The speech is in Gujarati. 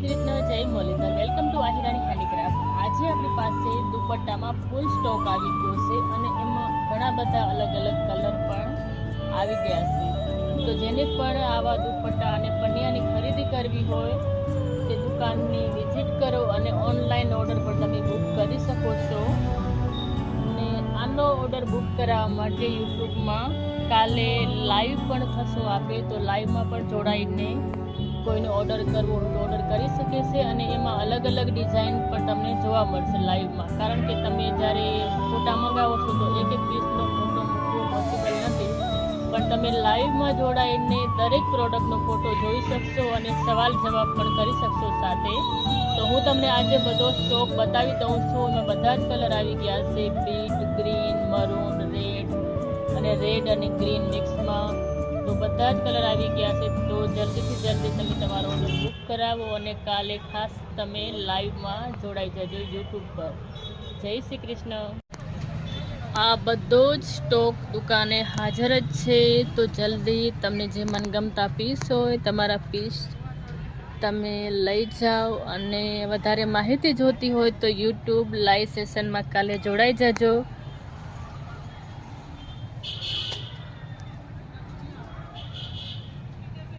કૃષ્ણ, જય Murlidhar. Welcome to Ahirani handicraft. આજે આપણી પાસે દુપટ્ટામાં ફૂલ સ્ટોક આવી ગયો છે અને એમાં ઘણા બધા અલગ અલગ કલર પણ આવી ગયા છે. તો જેને પણ આવા દુપટ્ટા અને પન્નિયાની ખરીદી કરવી હોય તે દુકાનની વિઝિટ કરો અને ઓનલાઈન ઓર્ડર પર તમે બુક કરી શકો છો. અને આનો ઓર્ડર બુક કરાવવા માટે યુટ્યુબમાં કાલે લાઈવ પણ થશો આપે, તો લાઈવમાં પણ જોડાઈને કોઈને ઓર્ડર કરવો હોય તો ઓર્ડર કરી શકે છે. અને એમાં અલગ અલગ ડિઝાઇન પણ તમને જોવા મળશે લાઈવમાં, કારણ કે તમે જ્યારે ફોટા મંગાવો છો તો એક એક પીસનો ફોટો મૂકવો પોસિબલ નથી, પણ તમે લાઈવમાં જોડાઈને દરેક પ્રોડક્ટનો ફોટો જોઈ શકશો અને સવાલ જવાબ પણ કરી શકશો સાથે. તો હું તમને આજે બધો સ્ટોક બતાવી દઉં છું. એમાં બધા જ કલર આવી ગયા છે, પિંક, ગ્રીન, મરૂન, રેડ અને રેડ અને ગ્રીન મિક્સમાં. તો બધા જ કલર આવી ગયા છે. તો જલ્દીથી જલ્દી તમે તમારો ઓર્ડર બુક કરાવો અને કાલે ખાસ તમે લાઈવમાં જોડાઈ જજો યુટ્યુબ પર. જય શ્રી કૃષ્ણ. આ બધો જ સ્ટોક દુકાને હાજર જ છે. તો જલ્દી તમને જે મનગમતા પીસ હોય તમારા પીસ તમે લઈ જાઓ. અને વધારે માહિતી જોતી હોય તો યુટ્યુબ લાઈવ સેશનમાં કાલે જોડાઈ જજો.